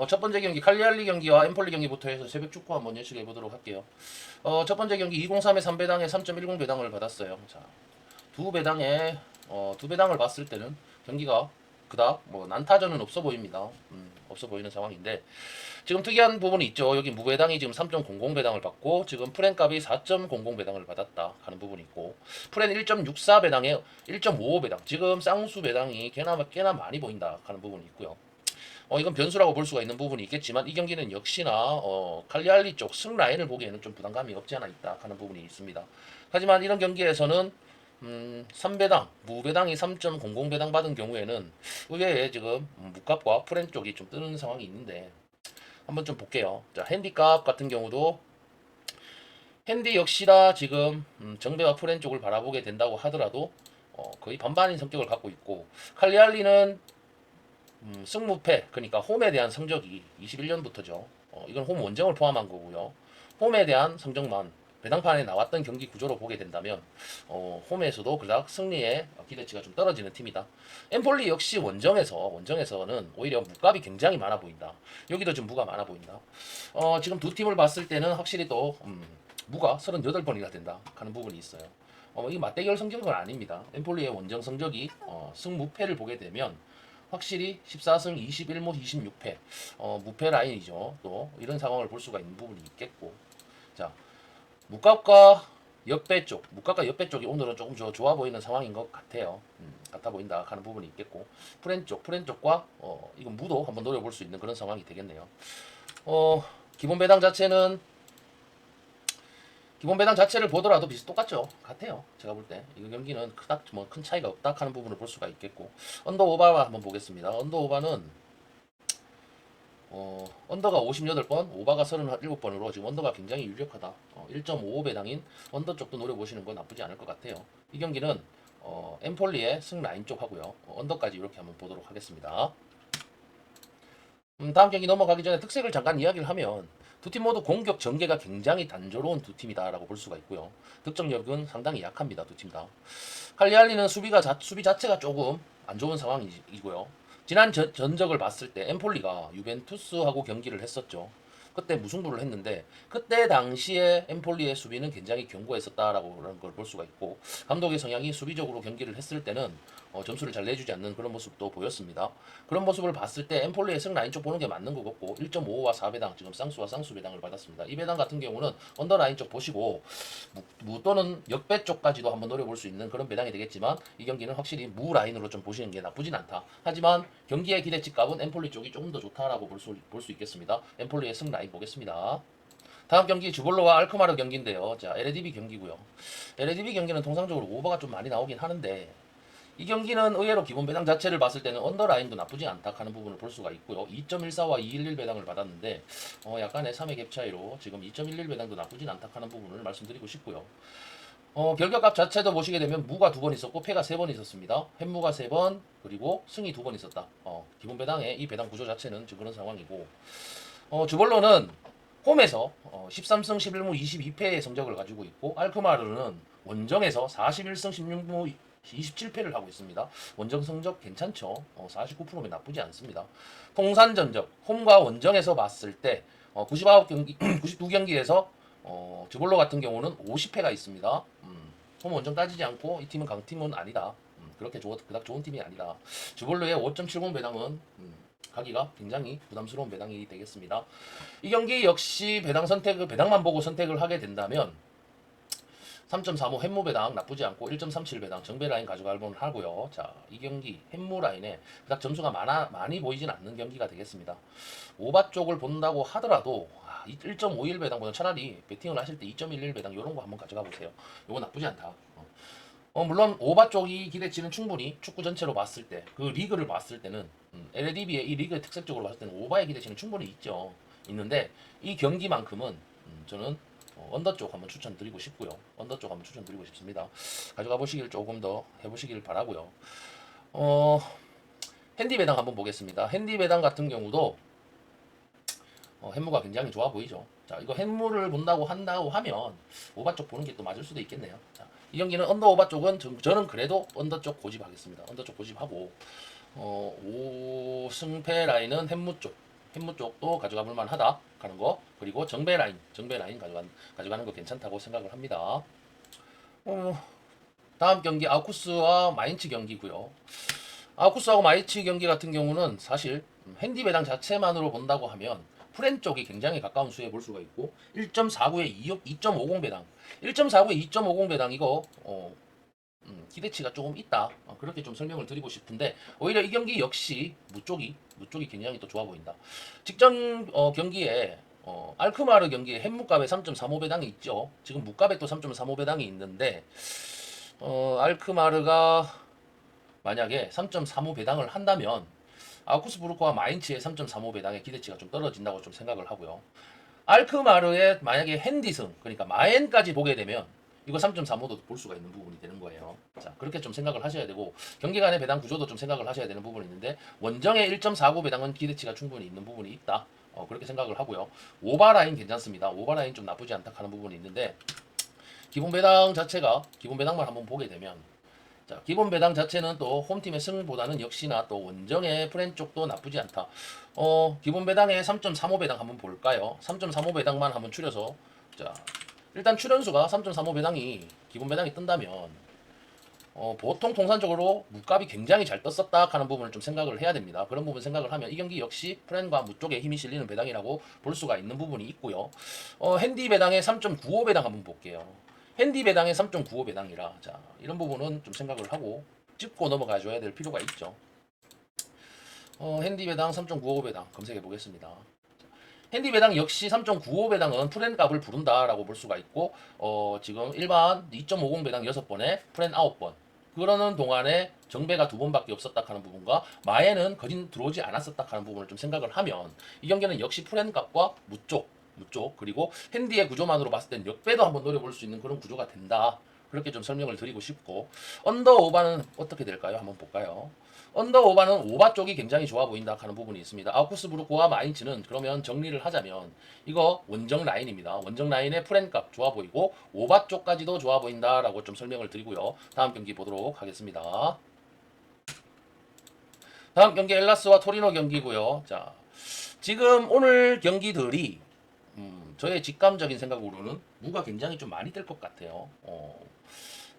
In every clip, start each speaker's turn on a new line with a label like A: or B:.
A: 첫 번째 경기 칼리알리 경기와 엠폴리 경기부터 해서 새벽 축구 한번 예측해 보도록 할게요. 첫 번째 경기 203의 3배당에 3.10 배당을 받았어요. 자, 두 배당을 봤을 때는 경기가 그닥 뭐 난타전은 없어 보입니다. 없어 보이는 상황인데 지금 특이한 부분이 있죠. 여기 무배당이 지금 3.00 배당을 받고 지금 프렌 값이 4.00 배당을 받았다 하는 부분이 있고 프렌 1.64 배당에 1.55 배당 지금 쌍수 배당이 꽤나 많이 보인다 하는 부분이 있고요. 이건 변수라고 볼 수가 있는 부분이 있겠지만 이 경기는 역시나 칼리알리 쪽 승 라인을 보기에는 좀 부담감이 없지 않아 있다 하는 부분이 있습니다. 하지만 이런 경기에서는 3배당, 무배당이 3.00 배당 받은 경우에는 의외에 지금 무값과 프렌 쪽이 좀 뜨는 상황이 있는데 한번 좀 볼게요. 자, 핸디값 같은 경우도 핸디 역시나 지금 정배와 프렌 쪽을 바라보게 된다고 하더라도 거의 반반인 성격을 갖고 있고 칼리알리는 승무패 그러니까 홈에 대한 성적이 21년부터죠. 이건 홈 원정을 포함한 거고요. 홈에 대한 성적만 배당판에 나왔던 경기 구조로 보게 된다면 홈에서도 그닥 승리의 기대치가 좀 떨어지는 팀이다. 엠폴리 역시 원정에서는 오히려 무값이 굉장히 많아 보인다. 여기도 좀 무가 많아 보인다. 지금 두 팀을 봤을 때는 확실히 또 무가 38번이나 된다 하는 부분이 있어요. 이게 맞대결 성적은 아닙니다. 엠폴리의 원정 성적이 승무패를 보게 되면 확실히 14승 21무 26패 무패 라인이죠. 또 이런 상황을 볼 수가 있는 부분이 있겠고 자 무값과 역배 쪽이 오늘은 조금 좋아 보이는 상황인 것 같아요. 같아 보인다 하는 부분이 있겠고 프렌 쪽과 이건 무도 한번 노려볼 수 있는 그런 상황이 되겠네요. 기본 배당 자체는 기본 배당 자체를 보더라도 똑같죠. 같아요. 제가 볼 때. 이 경기는 그닥 뭐 큰 차이가 없다 하는 부분을 볼 수가 있겠고. 언더 오바 한번 보겠습니다. 언더 오바는 언더가 58번, 오바가 37번으로 지금 언더가 굉장히 유력하다. 1.55 배당인 언더 쪽도 노려보시는 건 나쁘지 않을 것 같아요. 이 경기는 엠폴리의 승 라인 쪽 하고요. 언더까지 이렇게 한번 보도록 하겠습니다. 다음 경기 넘어가기 전에 특색을 잠깐 이야기를 하면 두 팀 모두 공격 전개가 굉장히 단조로운 두 팀이다라고 볼 수가 있고요. 득점력은 상당히 약합니다. 두 팀 다. 칼리알리는 수비 자체가 조금 안 좋은 상황이고요. 지난 전적을 봤을 때 엠폴리가 유벤투스하고 경기를 했었죠. 그때 무승부를 했는데 그때 당시에 엠폴리의 수비는 굉장히 견고했었다라고 그런 걸 볼 수가 있고 감독의 성향이 수비적으로 경기를 했을 때는 점수를 잘 내주지 않는 그런 모습도 보였습니다. 그런 모습을 봤을 때 엠폴리의 승 라인 쪽 보는 게 맞는 것 같고 1.55와 4배당 지금 쌍수와 쌍수 배당을 받았습니다. 이 배당 같은 경우는 언더 라인 쪽 보시고 무 또는 역배 쪽까지도 한번 노려볼 수 있는 그런 배당이 되겠지만 이 경기는 확실히 무 라인으로 좀 보시는 게 나쁘진 않다. 하지만 경기의 기대치 값은 엠폴리 쪽이 조금 더 좋다라고 볼 수 있겠습니다. 엠폴리의 승 라인 보겠습니다. 다음 경기 주볼로와 알크마르 경기인데요. 자, LADB 경기고요. LADB 경기는 통상적으로 오버가 좀 많이 나오긴 하는데 이 경기는 의외로 기본 배당 자체를 봤을 때는 언더라인도 나쁘지 않다 하는 부분을 볼 수가 있고요. 2.14와 211 배당을 받았는데 약간의 3의 갭 차이로 지금 2.11 배당도 나쁘진 않다 하는 부분을 말씀드리고 싶고요. 결격값 자체도 보시게 되면 무가 2번 있었고 패가 3번 있었습니다. 햇무가 3번 그리고 승이 2번 있었다. 기본 배당의 이 배당 구조 자체는 지금 그런 상황이고 주볼로는 홈에서 13승 11무 22패의 성적을 가지고 있고 알크마르는 원정에서 41승 16무 27패를 하고 있습니다. 원정 성적 괜찮죠? 49%면 나쁘지 않습니다. 통산 전적 홈과 원정에서 봤을 때 99경기 92경기에서 주볼로 같은 경우는 50패가 있습니다. 홈 원정 따지지 않고 이 팀은 강팀은 아니다. 그렇게 그닥 좋은 팀이 아니다. 주볼로의 5.70 배당은 가기가 굉장히 부담스러운 배당이 되겠습니다. 이 경기 역시 배당만 보고 선택을 하게 된다면 3.35 햇무 배당 나쁘지 않고 1.37 배당 정배 라인 가져갈 만 하고요. 자, 이 경기 햇무 라인에 그닥 점수가 많이 보이진 않는 경기가 되겠습니다. 오바 쪽을 본다고 하더라도 1.51 배당보다 차라리 배팅을 하실 때 2.11 배당 이런 거 한번 가져가 보세요. 이거 나쁘지 않다. 물론 오바 쪽이 기대치는 충분히 축구 전체로 봤을 때 그 리그를 봤을 때는 LADB의 이 리그의 특색적으로 봤을 때는 오바의 기대치는 충분히 있는데 이 경기만큼은 저는 언더 쪽 한번 추천드리고 싶고요. 언더 쪽 한번 추천드리고 싶습니다. 가져가 보시길 조금 더 해보시길 바라고요. 핸디 배당 한번 보겠습니다. 핸디 배당 같은 경우도 햇무가 굉장히 좋아 보이죠. 자, 이거 햇무를 본다고 한다고 하면 오바 쪽 보는 게 또 맞을 수도 있겠네요. 자, 이 경기는 언더 오바 쪽은 저는 그래도 언더 쪽 고집하겠습니다. 언더 쪽 고집하고 5승패 라인은 햇무 쪽. 햄무 쪽도 가져가 볼 만하다 하는 거, 그리고 정배 라인 가져가는 거 괜찮다고 생각을 합니다. 다음 경기 아쿠스와 마인츠 경기고요. 아쿠스하고 마인츠 경기 같은 경우는 사실 핸디 배당 자체만으로 본다고 하면 프렌 쪽이 굉장히 가까운 수에 볼 수가 있고 1.49에 2.50 배당, 1.49에 2.50 배당 이거 기대치가 조금 있다. 그렇게 좀 설명을 드리고 싶은데 오히려 이 경기 역시 무쪽이 굉장히 또 좋아 보인다. 직전 경기에 알크마르 경기에 햄무값에 3.35 배당이 있죠. 지금 무값에 또 3.35 배당이 있는데 알크마르가 만약에 3.35 배당을 한다면 아우쿠스부르크와 마인츠의 3.35 배당의 기대치가 좀 떨어진다고 좀 생각을 하고요. 알크마르의 만약에 핸디승, 그러니까 마엔까지 보게 되면 이거 3.35도 볼 수가 있는 부분이 되는 거예요. 자, 그렇게 좀 생각을 하셔야 되고 경기 간의 배당 구조도 좀 생각을 하셔야 되는 부분이 있는데 원정의 1.49 배당은 기대치가 충분히 있는 부분이 있다. 그렇게 생각을 하고요. 오버라인 괜찮습니다. 오버라인 좀 나쁘지 않다 하는 부분이 있는데 기본 배당 자체가 기본 배당만 한번 보게 되면 자, 기본 배당 자체는 또 홈팀의 승보다는 역시나 또 원정의 프렌 쪽도 나쁘지 않다. 기본 배당의 3.35 배당 한번 볼까요? 3.35 배당만 한번 추려서 자, 일단 출연수가 3.35 배당이 기본 배당이 뜬다면 보통 통산적으로 무값이 굉장히 잘 떴었다 하는 부분을 좀 생각을 해야 됩니다. 그런 부분 생각을 하면 이 경기 역시 프렌과 무 쪽에 힘이 실리는 배당이라고 볼 수가 있는 부분이 있고요. 핸디 배당의 3.95 배당 한번 볼게요. 핸디 배당의 3.95 배당이라 자, 이런 부분은 좀 생각을 하고 짚고 넘어가 줘야 될 필요가 있죠. 핸디 배당 3.95 배당 검색해 보겠습니다. 핸디 배당 역시 3.95 배당은 프렌 값을 부른다라고 볼 수가 있고 지금 일반 2.50 배당 6번에 프렌 9번 그러는 동안에 정배가 2번밖에 없었다 하는 부분과 마에는 거진 들어오지 않았었다 하는 부분을 좀 생각을 하면 이 경기는 역시 프렌 값과 무쪽 그리고 핸디의 구조만으로 봤을 땐 역배도 한번 노려볼 수 있는 그런 구조가 된다. 그렇게 좀 설명을 드리고 싶고 언더 오바는 어떻게 될까요? 한번 볼까요? 언더 오바는 오바 쪽이 굉장히 좋아 보인다 하는 부분이 있습니다. 아우쿠스부르크와 마인츠는 그러면 정리를 하자면 이거 원정 라인입니다. 원정 라인의 프렌값 좋아 보이고 오바 쪽까지도 좋아 보인다라고 좀 설명을 드리고요. 다음 경기 보도록 하겠습니다. 다음 경기 엘라스와 토리노 경기고요. 자, 지금 오늘 경기들이 저의 직감적인 생각으로는 무가 굉장히 좀 많이 뜰 것 같아요.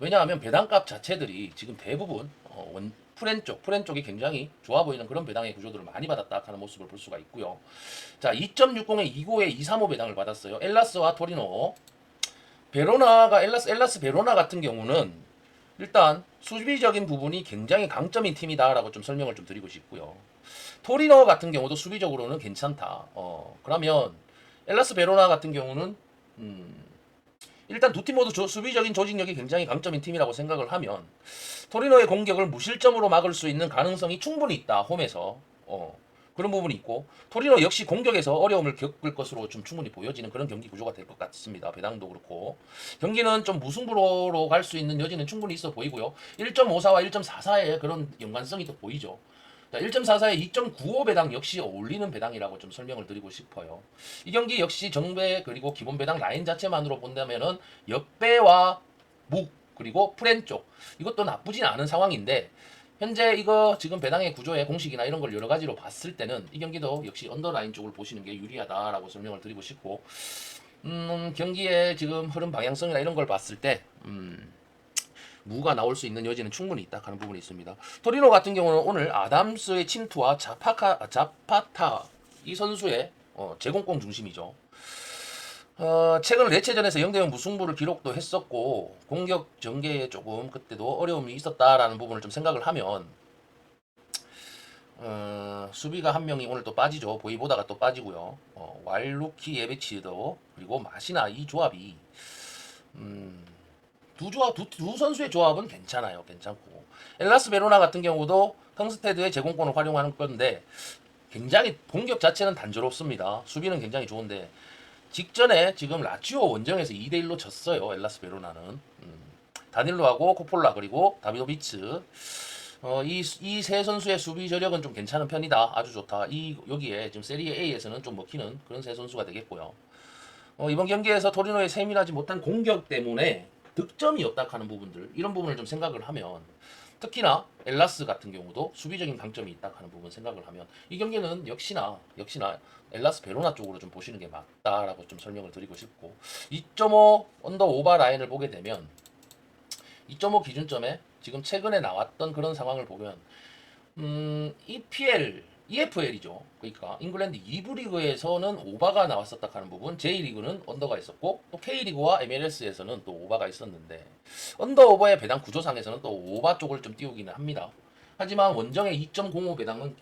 A: 왜냐하면 배당값 자체들이 지금 대부분 프렌 쪽이 굉장히 좋아 보이는 그런 배당의 구조들을 많이 받았다 하는 모습을 볼 수가 있고요. 자, 2.60에 2고에 235 배당을 받았어요. 엘라스와 토리노. 베로나가 엘라스 베로나 같은 경우는 일단 수비적인 부분이 굉장히 강점인 팀이다라고 좀 설명을 좀 드리고 싶고요. 토리노 같은 경우도 수비적으로는 괜찮다. 그러면 엘라스 베로나 같은 경우는 일단 두 팀 모두 수비적인 조직력이 굉장히 강점인 팀이라고 생각을 하면 토리노의 공격을 무실점으로 막을 수 있는 가능성이 충분히 있다. 홈에서 그런 부분이 있고 토리노 역시 공격에서 어려움을 겪을 것으로 좀 충분히 보여지는 그런 경기 구조가 될 것 같습니다. 배당도 그렇고 경기는 좀 무승부로 갈 수 있는 여지는 충분히 있어 보이고요. 1.54와 1.44의 그런 연관성이 또 보이죠. 자, 1.44에 2.95 배당 역시 어울리는 배당이라고 좀 설명을 드리고 싶어요. 이 경기 역시 정배 그리고 기본 배당 라인 자체만으로 본다면은 역배와 묵 그리고 프렌 쪽 이것도 나쁘진 않은 상황인데 현재 이거 지금 배당의 구조의 공식이나 이런 걸 여러 가지로 봤을 때는 이 경기도 역시 언더라인 쪽을 보시는 게 유리하다라고 설명을 드리고 싶고 경기의 지금 흐름 방향성이나 이런 걸 봤을 때 무가 나올 수 있는 여지는 충분히 있다 하는 부분이 있습니다. 토리노 같은 경우는 오늘 아담스의 침투와 자파타 이 선수의 제공권 중심이죠. 최근 레체전에서 0대0 무승부를 기록도 했었고 공격 전개에 조금 그때도 어려움이 있었다라는 부분을 좀 생각을 하면 수비가 한 명이 오늘 또 빠지죠. 보이보다가 또 빠지고요. 왈루키 예베치도 그리고 마시나 이 조합이 두 선수의 조합은 괜찮아요. 괜찮고 엘라스 베로나 같은 경우도 텅스테드의 제공권을 활용하는 건데 굉장히 공격 자체는 단조롭습니다. 수비는 굉장히 좋은데 직전에 지금 라치오 원정에서 2대1로 졌어요. 엘라스 베로나는 다닐로하고 코폴라 그리고 다비도비츠 이 세 선수의 수비 저력은 좀 괜찮은 편이다. 아주 좋다. 여기에 지금 세리에 A에서는 좀 먹히는 그런 세 선수가 되겠고요. 이번 경기에서 토리노의 세밀하지 못한 공격 때문에 득점이 없다 하는 부분들 이런 부분을 좀 생각을 하면 특히나 엘라스 같은 경우도 수비적인 강점이 있다 하는 부분 생각을 하면 이 경기는 역시나 엘라스 베로나 쪽으로 좀 보시는 게 맞다라고 좀 설명을 드리고 싶고 2.5 언더 오버 라인을 보게 되면 2.5 기준점에 지금 최근에 나왔던 그런 상황을 보면 EPL, EFL이죠. 그러니까 잉글랜드 2부 리그에서는 오바가 나왔었다 하는 부분, J리그는 언더가 있었고 또 K리그와 MLS에서는 또 오바가 있었는데 언더 오버의 배당 구조상에서는 또 오바 쪽을 좀 띄우기는 합니다. 하지만 원정의 2.05 배당은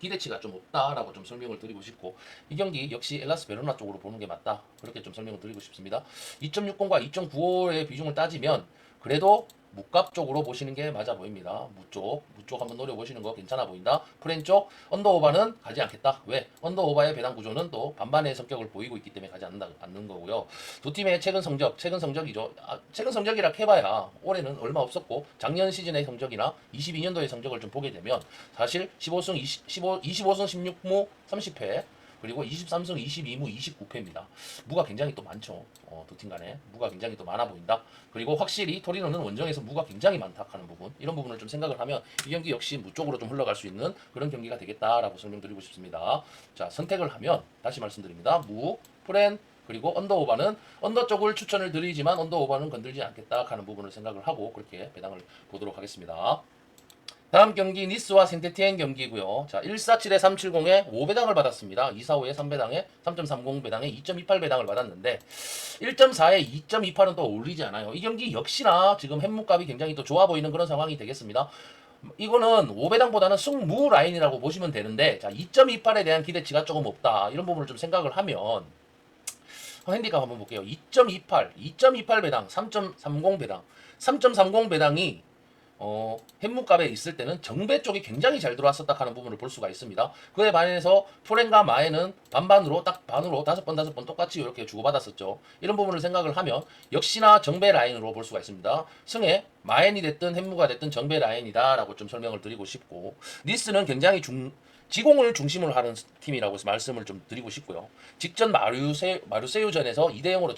A: 기대치가 좀 없다라고 좀 설명을 드리고 싶고 이 경기 역시 엘라스 베로나 쪽으로 보는 게 맞다 그렇게 좀 설명을 드리고 싶습니다. 2.60과 2.95의 비중을 따지면 그래도 무값 쪽으로 보시는 게 맞아 보입니다. 무쪽 한번 노려보시는 거 괜찮아 보인다. 프렌 쪽 언더오버는 가지 않겠다. 왜? 언더오버의 배당 구조는 또 반반의 성격을 보이고 있기 때문에 가지 않는 거고요. 두 팀의 최근 성적이죠. 최근 성적이라 해봐야 올해는 얼마 없었고 작년 시즌의 성적이나 22년도의 성적을 좀 보게 되면 사실 25승 16무 30패 그리고 23승 22무 29패입니다. 무가 굉장히 또 많죠. 두 팀 간에 무가 굉장히 또 많아 보인다. 그리고 확실히 토리노는 원정에서 무가 굉장히 많다 하는 부분 이런 부분을 좀 생각을 하면 이 경기 역시 무 쪽으로 좀 흘러갈 수 있는 그런 경기가 되겠다라고 설명드리고 싶습니다. 자 선택을 하면 다시 말씀드립니다. 무, 프렌 그리고 언더오버는 언더 쪽을 추천을 드리지만 언더오버는 건들지 않겠다 하는 부분을 생각을 하고 그렇게 배당을 보도록 하겠습니다. 다음 경기 니스와 생테티엔 경기고요. 자, 147에 370에 5배당을 받았습니다. 245에 3배당에 3.30배당에 2.28배당을 받았는데 1.4에 2.28은 또 어울리지 않아요. 이 경기 역시나 지금 햄무값이 굉장히 또 좋아 보이는 그런 상황이 되겠습니다. 이거는 5배당보다는 승무 라인이라고 보시면 되는데 자, 2.28에 대한 기대치가 조금 없다. 이런 부분을 좀 생각을 하면 핸디값 한번 볼게요. 2.28배당, 3.30배당, 3.30배당이 햇무값에 있을 때는 정배 쪽이 굉장히 잘 들어왔었다 하는 부분을 볼 수가 있습니다. 그에 반해서 프렌과 마에는 반반으로 딱 반으로 다섯 번 똑같이 이렇게 주고받았었죠. 이런 부분을 생각을 하면 역시나 정배 라인으로 볼 수가 있습니다. 승에 마엔이 됐든 햇무가 됐든 정배 라인이다라고 좀 설명을 드리고 싶고 니스는 굉장히 지공을 중심으로 하는 팀이라고 말씀을 좀 드리고 싶고요. 직전 마르세유전에서 2대0으로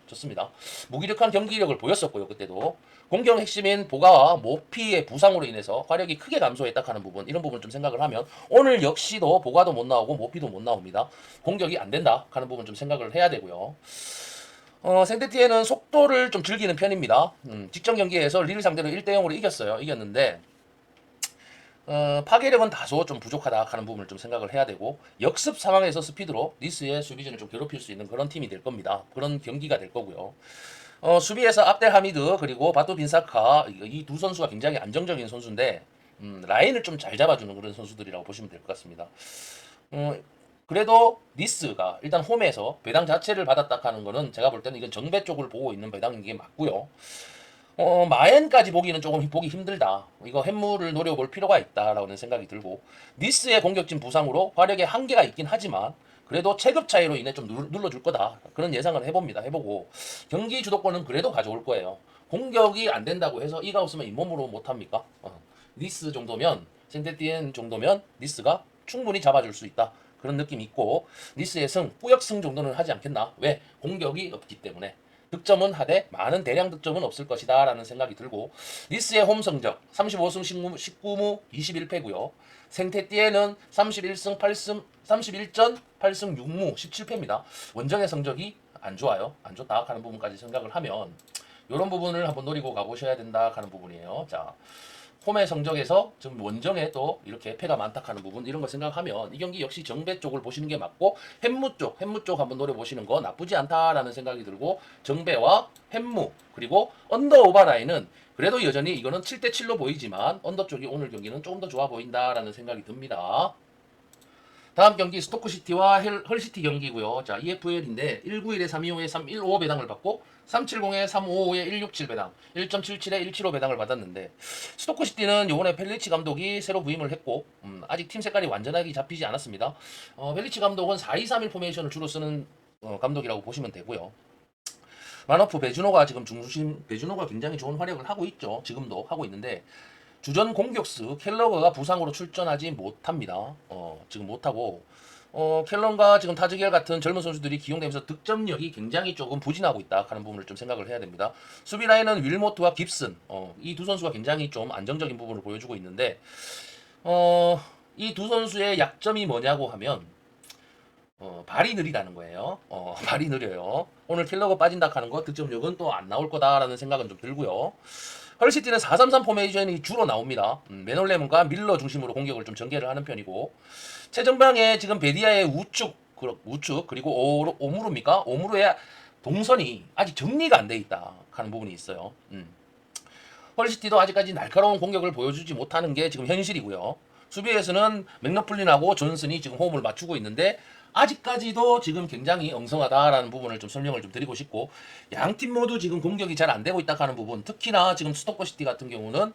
A: 졌습니다. 무기력한 경기력을 보였었고요. 그때도 공격 핵심인 보가와 모피의 부상으로 인해서 화력이 크게 감소했다 하는 부분 이런 부분 좀 생각을 하면 오늘 역시도 보가도 못 나오고 모피도 못 나옵니다. 공격이 안 된다 하는 부분 좀 생각을 해야 되고요. 생테티에는 속도를 좀 즐기는 편입니다. 직전 경기에서 릴 상대로 1대0으로 이겼는데 파괴력은 다소 좀 부족하다 하는 부분을 좀 생각을 해야 되고 역습 상황에서 스피드로 니스의 수비진을 좀 괴롭힐 수 있는 그런 팀이 될 겁니다. 그런 경기가 될 거고요. 수비에서 압델 하미드 그리고 바투 빈사카 이 두 선수가 굉장히 안정적인 선수인데 라인을 좀 잘 잡아주는 그런 선수들이라고 보시면 될 것 같습니다. 그래도 니스가 일단 홈에서 배당 자체를 받았다 하는 거는 제가 볼 때는 이건 정배 쪽을 보고 있는 배당인 게 맞고요. 마엔까지 보기는 조금 보기 힘들다. 이거 햄무를 노려볼 필요가 있다라는 생각이 들고 니스의 공격진 부상으로 화력에 한계가 있긴 하지만 그래도 체급 차이로 인해 좀 눌러줄 거다. 그런 예상을 해보고 경기 주도권은 그래도 가져올 거예요. 공격이 안 된다고 해서 이가 없으면 잇몸으로 못합니까? 니스 정도면 생테티엔 정도면 니스가 충분히 잡아줄 수 있다. 그런 느낌이 있고 니스의 꾸역승 정도는 하지 않겠나? 왜? 공격이 없기 때문에. 득점은 하되 많은 대량 득점은 없을 것이다 라는 생각이 들고 니스의 홈 성적 35승 19무 21패고요. 생테띠에는 31승 8승 31전 8승 6무 17패입니다. 원정의 성적이 안 좋아요. 안 좋다 하는 부분까지 생각을 하면 이런 부분을 한번 노리고 가보셔야 된다 하는 부분이에요. 자, 홈의 성적에서 지금 원정에 또 이렇게 패가 많다 하는 부분 이런 거 생각하면 이 경기 역시 정배 쪽을 보시는 게 맞고 햄무 쪽 한번 노려보시는 거 나쁘지 않다라는 생각이 들고 정배와 햄무 그리고 언더 오버라인은 그래도 여전히 이거는 7대7로 보이지만 언더 쪽이 오늘 경기는 조금 더 좋아 보인다라는 생각이 듭니다. 다음 경기 스토크시티와 헐시티 경기고요. 자, EFL인데 191에 325에 315 배당을 받고 370에 355에 167 배당, 1.77에 175 배당을 받았는데 스토크시티는 요번에 펠리치 감독이 새로 부임을 했고 아직 팀 색깔이 완전하게 잡히지 않았습니다. 펠리치 감독은 4-2-3-1 포메이션을 주로 쓰는 감독이라고 보시면 되고요. 만호프 베주노가 지금 베주노가 굉장히 좋은 활약을 하고 있죠. 지금도 하고 있는데 주전 공격수 켈러거가 부상으로 출전하지 못합니다. 지금 못하고 켈런과 지금 타즈겔 같은 젊은 선수들이 기용되면서 득점력이 굉장히 조금 부진하고 있다 하는 부분을 좀 생각을 해야 됩니다. 수비 라인은 윌모트와 깁슨, 이 두 선수가 굉장히 좀 안정적인 부분을 보여주고 있는데, 이 두 선수의 약점이 뭐냐고 하면 발이 느리다는 거예요. 발이 느려요. 오늘 킬러가 빠진다 하는 거 득점력은 또 안 나올 거다라는 생각은 좀 들고요. 헐시티는 4-3-3 포메이션이 주로 나옵니다. 맨홀레문과 밀러 중심으로 공격을 좀 전개를 하는 편이고, 최전방에 지금 베디아의 우측 그리고 오무르입니까? 오무르의 동선이 아직 정리가 안 돼 있다 하는 부분이 있어요. 헐시티도 아직까지 날카로운 공격을 보여주지 못하는 게 지금 현실이고요. 수비에서는 맥너플린하고 존슨이 지금 호흡을 맞추고 있는데 아직까지도 지금 굉장히 엉성하다라는 부분을 좀 설명을 좀 드리고 싶고, 양 팀 모두 지금 공격이 잘 안 되고 있다 하는 부분, 특히나 지금 스토커시티 같은 경우는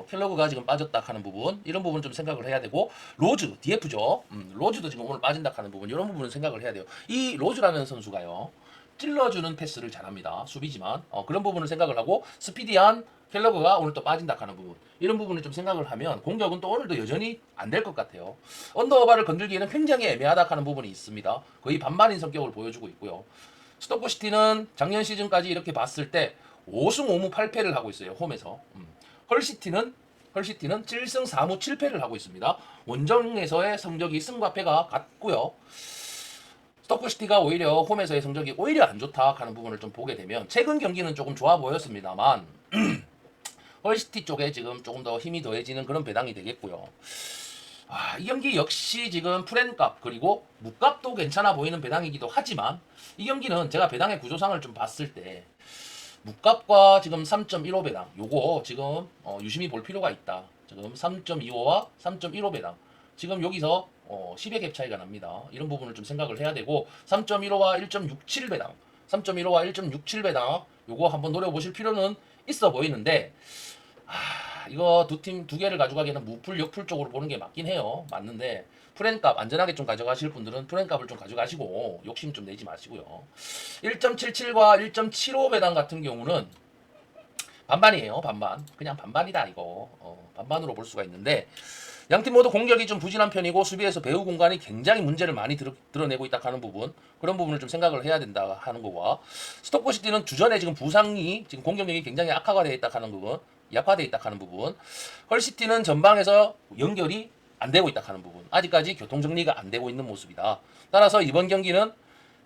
A: 켈러그가 지금 빠졌다 하는 부분, 이런 부분 좀 생각을 해야 되고, 로즈 DF죠. 로즈도 지금 오늘 빠진다 하는 부분, 이런 부분은 생각을 해야 돼요. 이 로즈라는 선수가요, 찔러주는 패스를 잘합니다. 수비지만 그런 부분을 생각을 하고, 스피디한 켈러그가 오늘 또 빠진다 하는 부분, 이런 부분을 좀 생각을 하면 공격은 또 오늘도 여전히 안 될 것 같아요. 언더오바를 건들기에는 굉장히 애매하다 하는 부분이 있습니다. 거의 반반인 성격을 보여주고 있고요. 스토크시티는 작년 시즌까지 이렇게 봤을 때 5승 5무 8패를 하고 있어요. 홈에서. 헐시티는 7승 4무 7패를 하고 있습니다. 원정에서의 성적이 승과 패가 같고요. 스토크시티가 오히려 홈에서의 성적이 오히려 안 좋다 하는 부분을 좀 보게 되면, 최근 경기는 조금 좋아 보였습니다만 헐시티 쪽에 지금 조금 더 힘이 더해지는 그런 배당이 되겠고요. 이 경기 역시 지금 프렌값 그리고 무값도 괜찮아 보이는 배당이기도 하지만, 이 경기는 제가 배당의 구조상을 좀 봤을 때 무값과 지금 3.15 배당, 요거 지금 유심히 볼 필요가 있다. 지금 3.25와 3.15 배당, 지금 여기서 10의 갭 차이가 납니다. 이런 부분을 좀 생각을 해야 되고, 3.15와 1.67 배당, 3.15와 1.67 배당, 요거 한번 노려보실 필요는 있어 보이는데, 이거 두 개를 가져가기에는 무풀 역풀 쪽으로 보는 게 맞긴 해요. 맞는데 프렌값 안전하게 좀 가져가실 분들은 프렌값을 좀 가져가시고 욕심 좀 내지 마시고요. 1.77과 1.75 배당 같은 경우는 반반이에요. 반반. 그냥 반반이다 이거. 반반으로 볼 수가 있는데, 양팀 모두 공격이 좀 부진한 편이고 수비에서 배후 공간이 굉장히 문제를 많이 드러내고 있다 하는 부분, 그런 부분을 좀 생각을 해야 된다 하는 거와, 스토크시티는 주전에 지금 부상이 지금 공격력이 굉장히 약화되어 있다 하는 부분, 헐시티는 전방에서 연결이 안 되고 있다 하는 부분, 아직까지 교통 정리가 안 되고 있는 모습이다. 따라서 이번 경기는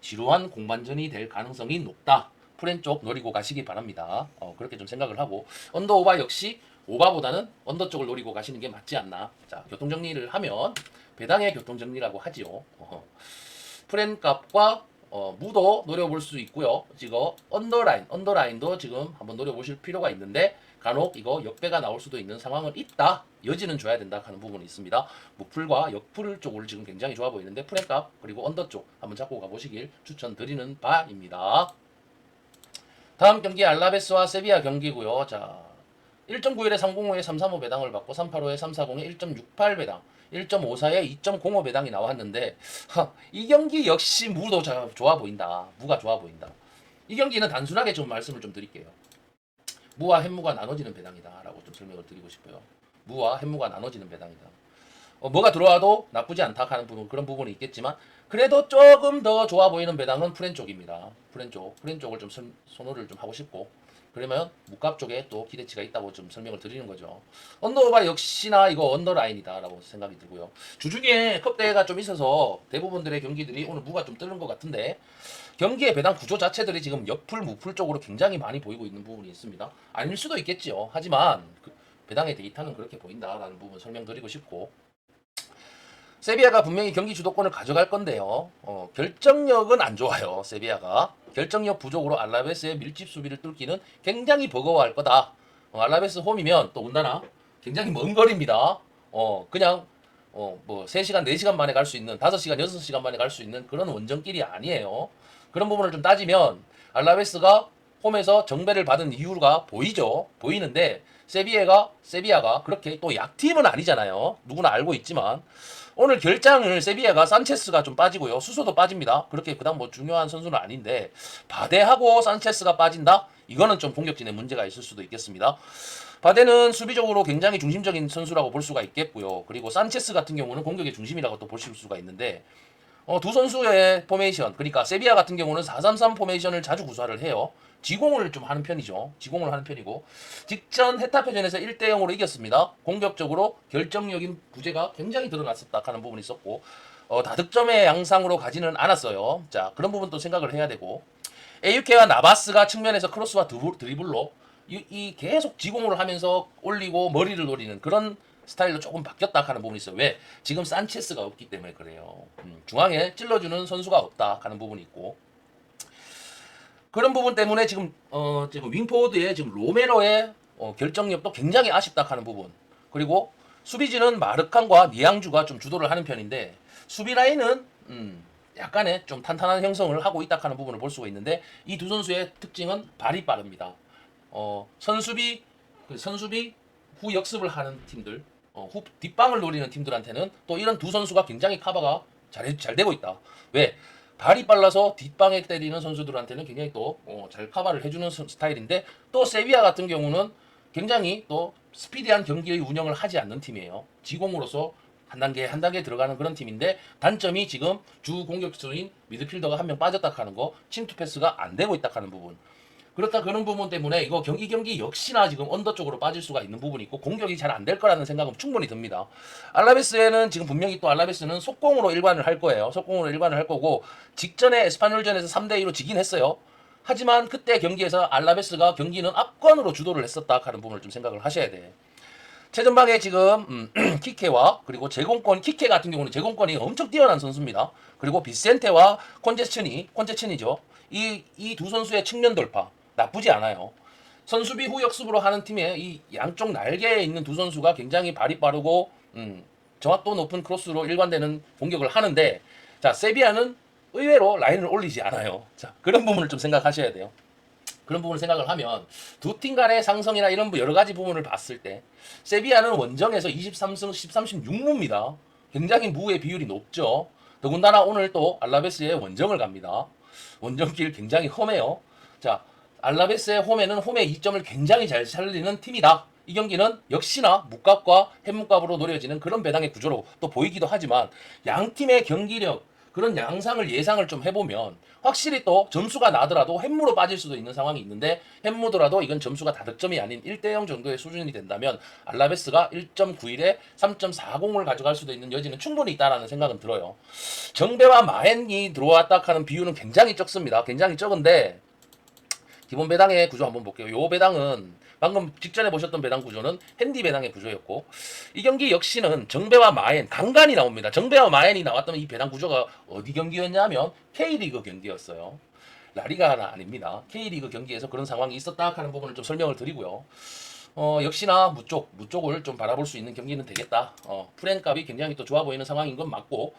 A: 지루한 공반전이 될 가능성이 높다. 프렌 쪽 노리고 가시기 바랍니다. 그렇게 좀 생각을 하고, 언더오바 역시 오바보다는 언더 쪽을 노리고 가시는 게 맞지 않나. 자, 교통정리를 하면 배당의 교통정리라고 하지요. 프렌 값과 무도 노려볼 수 있고요. 지금 언더라인도 지금 한번 노려보실 필요가 있는데, 간혹 이거 역배가 나올 수도 있는 상황은 있다. 여지는 줘야 된다 하는 부분이 있습니다. 무풀과 역풀 쪽을 지금 굉장히 좋아 보이는데, 프렌 값 그리고 언더 쪽 한번 잡고 가보시길 추천드리는 바입니다. 다음 경기 알라베스와 세비야 경기고요. 자, 1.91에 305에 335 배당을 받고 385에 340에 1.68 배당, 1.54에 2.05 배당이 나왔는데, 이 경기 역시 무도 좋아 보인다. 무가 좋아 보인다. 이 경기는 단순하게 좀 말씀을 좀 드릴게요. 무와 햇무가 나눠지는 배당이다라고 좀 설명을 드리고 싶어요. 무와 햇무가 나눠지는 배당이다. 뭐가 들어와도 나쁘지 않다 하는 부분, 그런 부분이 있겠지만, 그래도 조금 더 좋아 보이는 배당은 프렌 쪽입니다. 프렌 쪽을 좀 선호를 좀 하고 싶고, 그러면 무값 쪽에 또 기대치가 있다고 좀 설명을 드리는 거죠. 언더오바 역시나 이거 언더라인이다라고 생각이 들고요. 주중에 컵대회가 좀 있어서 대부분들의 경기들이 오늘 무가 좀 뜨는 것 같은데, 경기의 배당 구조 자체들이 지금 역풀 무풀 쪽으로 굉장히 많이 보이고 있는 부분이 있습니다. 아닐 수도 있겠지요. 하지만 배당의 데이터는 그렇게 보인다라는 부분 설명드리고 싶고, 세비야가 분명히 경기 주도권을 가져갈 건데요. 결정력은 안 좋아요. 세비야가 결정력 부족으로 알라베스의 밀집 수비를 뚫기는 굉장히 버거워할 거다. 알라베스 홈이면 또 온다나 굉장히 먼 거리입니다. 그냥 뭐 3시간 4시간 만에 갈 수 있는, 5시간 6시간 만에 갈 수 있는 그런 원정길이 아니에요. 그런 부분을 좀 따지면 알라베스가 홈에서 정배를 받은 이유가 보이는데, 세비야가 그렇게 또 약팀은 아니잖아요. 누구나 알고 있지만 오늘 결장을 세비야가 산체스가 좀 빠지고요. 수소도 빠집니다. 그렇게 그다음 뭐 중요한 선수는 아닌데, 바데하고 산체스가 빠진다? 이거는 좀 공격진에 문제가 있을 수도 있겠습니다. 바데는 수비적으로 굉장히 중심적인 선수라고 볼 수가 있겠고요. 그리고 산체스 같은 경우는 공격의 중심이라고 또 보실 수가 있는데, 두 선수의 포메이션, 그러니까 세비야 같은 경우는 4-3-3 포메이션을 자주 구사를 해요. 지공을 좀 하는 편이죠. 지공을 하는 편이고 직전 헤타페전에서 1대0으로 이겼습니다. 공격적으로 결정력인 부재가 굉장히 드러났었다 하는 부분이 있었고 다득점의 양상으로 가지는 않았어요. 자, 그런 부분도 생각을 해야 되고 AUK와 나바스가 측면에서 크로스와 드리블로 이 계속 지공을 하면서 올리고 머리를 노리는 그런 스타일로 조금 바뀌었다 하는 부분이 있어요. 왜? 지금 산체스가 없기 때문에 그래요. 중앙에 찔러주는 선수가 없다 하는 부분이 있고 그런 부분 때문에 지금 윙포워드의 지금 로메로의 결정력도 굉장히 아쉽다 하는 부분. 그리고 수비진은 마르칸과 니앙주가 좀 주도를 하는 편인데 수비 라인은 약간의 좀 탄탄한 형성을 하고 있다 하는 부분을 볼 수가 있는데 이 두 선수의 특징은 발이 빠릅니다. 선수비 후 역습을 하는 팀들, 후 뒷방을 노리는 팀들한테는 또 이런 두 선수가 굉장히 커버가 잘 되고 있다. 왜? 발이 빨라서 뒷방에 때리는 선수들한테는 굉장히 또 잘 커버를 해주는 스타일인데 또 세비야 같은 경우는 굉장히 또 스피디한 경기의 운영을 하지 않는 팀이에요. 지공으로서 한 단계 들어가는 그런 팀인데 단점이 지금 주 공격수인 미드필더가 한 명 빠졌다 하는 거, 침투 패스가 안 되고 있다 하는 부분. 그렇다 그런 부분 때문에 이거 경기 역시나 지금 언더 쪽으로 빠질 수가 있는 부분이 있고 공격이 잘 안 될 거라는 생각은 충분히 듭니다. 알라베스에는 지금 분명히 또 알라베스는 속공으로 일관을 할 거예요. 속공으로 일관을 할 거고 직전에 에스파뇰전에서 3대2로 지긴 했어요. 하지만 그때 경기에서 알라베스가 경기는 압권으로 주도를 했었다 하는 부분을 좀 생각을 하셔야 돼. 최전방에 지금 키케와 그리고 키케 같은 경우는 제공권이 엄청 뛰어난 선수입니다. 그리고 비센테와 콘체친이죠. 이 두 선수의 측면 돌파 나쁘지 않아요. 선수비 후 역습으로 하는 팀의 이 양쪽 날개에 있는 두 선수가 굉장히 발이 빠르고 정확도 높은 크로스로 일관되는 공격을 하는데 자 세비야는 의외로 라인을 올리지 않아요. 자 그런 부분을 좀 생각하셔야 돼요. 그런 부분을 생각을 하면 두 팀 간의 상성이나 이런 여러 가지 부분을 봤을 때 세비야는 원정에서 23승 16무입니다. 굉장히 무의 비율이 높죠. 더군다나 오늘 또 알라베스의 원정을 갑니다. 원정길 굉장히 험해요. 자, 알라베스의 홈에는 홈의 이점을 굉장히 잘 살리는 팀이다. 이 경기는 역시나 묵갑과 햇묵갑으로 노려지는 그런 배당의 구조로 또 보이기도 하지만 양 팀의 경기력 그런 양상을 예상을 좀 해보면 확실히 또 점수가 나더라도 햄무로 빠질 수도 있는 상황이 있는데 햄무더라도 이건 점수가 다득점이 아닌 1대0 정도의 수준이 된다면 알라베스가 1.91에 3.40을 가져갈 수도 있는 여지는 충분히 있다라는 생각은 들어요. 정배와 마헨이 들어왔다 하는 비율은 굉장히 적습니다. 굉장히 적은데 기본 배당의 구조 한번 볼게요. 요 배당은 방금 직전에 보셨던 배당 구조는 핸디 배당의 구조였고 이 경기 역시는 정배와 마엔 간간이 나옵니다. 정배와 마엔이 나왔던 이 배당 구조가 어디 경기였냐면 K리그 경기였어요. 라리가는 아닙니다. K리그 경기에서 그런 상황이 있었다 하는 부분을 좀 설명을 드리고요. 역시나 무쪽을 좀 바라볼 수 있는 경기는 되겠다. 프렌값이 굉장히 또 좋아 보이는 상황인 건 맞고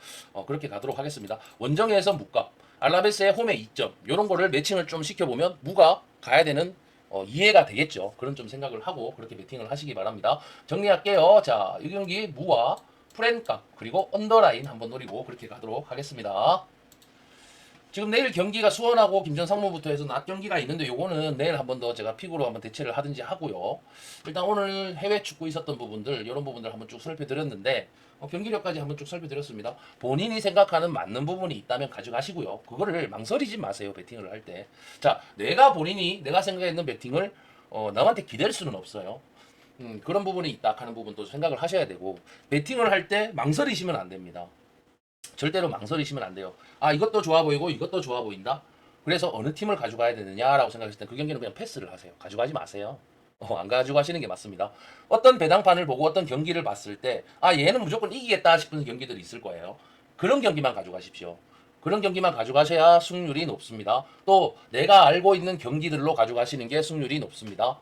A: 그렇게 가도록 하겠습니다. 원정에서 무값 알라베스의 홈의 2점 이런 거를 매칭을 좀 시켜보면 무가 가야 되는 이해가 되겠죠. 그런 좀 생각을 하고 그렇게 배팅을 하시기 바랍니다. 정리할게요. 자, 이 경기 무와 프렌값 그리고 언더라인 한번 노리고 그렇게 가도록 하겠습니다. 지금 내일 경기가 수원하고 김천 상무부터 해서 낮 경기가 있는데 요거는 내일 한번 더 제가 픽으로 한번 대체를 하든지 하고요. 일단 오늘 해외 축구 있었던 부분들 이런 부분들 한번 쭉 살펴드렸는데 경기력까지 한번 쭉 살펴드렸습니다. 본인이 생각하는 맞는 부분이 있다면 가져가시고요. 그거를 망설이지 마세요. 배팅을 할 때. 자, 내가 생각했는 배팅을 남한테 기댈 수는 없어요. 그런 부분이 있다 하는 부분도 생각을 하셔야 되고 배팅을 할 때 망설이시면 안 됩니다. 절대로 망설이시면 안 돼요. 아 이것도 좋아 보이고 이것도 좋아 보인다. 그래서 어느 팀을 가져가야 되느냐라고 생각했을 때 그 경기는 그냥 패스를 하세요. 가져가지 마세요. 안 가져가시는 게 맞습니다. 어떤 배당판을 보고 어떤 경기를 봤을 때 아 얘는 무조건 이기겠다 싶은 경기들이 있을 거예요. 그런 경기만 가져가십시오. 그런 경기만 가져가셔야 승률이 높습니다. 또 내가 알고 있는 경기들로 가져가시는 게 승률이 높습니다.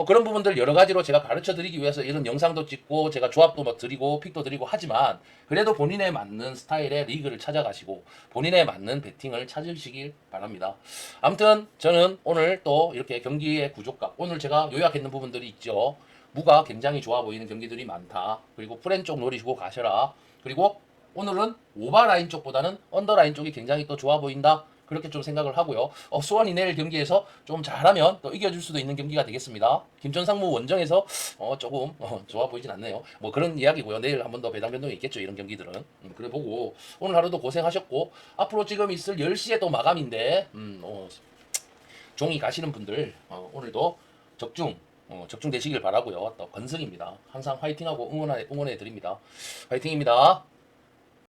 A: 그런 부분들 여러 가지로 제가 가르쳐 드리기 위해서 이런 영상도 찍고 제가 조합도 막 드리고 픽도 드리고 하지만 그래도 본인에 맞는 스타일의 리그를 찾아가시고 본인에 맞는 배팅을 찾으시길 바랍니다. 아무튼 저는 오늘 또 이렇게 경기의 구조값 오늘 제가 요약했는 부분들이 있죠. 무가 굉장히 좋아 보이는 경기들이 많다. 그리고 프렌 쪽 노리시고 가셔라. 그리고 오늘은 오버라인 쪽보다는 언더라인 쪽이 굉장히 또 좋아 보인다. 그렇게 좀 생각을 하고요. 수원이 내일 경기에서 좀 잘하면 또 이겨줄 수도 있는 경기가 되겠습니다. 김천상무 원정에서 조금 좋아 보이진 않네요. 뭐 그런 이야기고요. 내일 한 번 더 배당 변동이 있겠죠. 이런 경기들은. 그래 보고 오늘 하루도 고생하셨고 앞으로 지금 있을 10시에 또 마감인데 종이 가시는 분들 오늘도 적중 되시길 바라고요. 또 건승입니다. 항상 화이팅하고 응원해 드립니다. 화이팅입니다.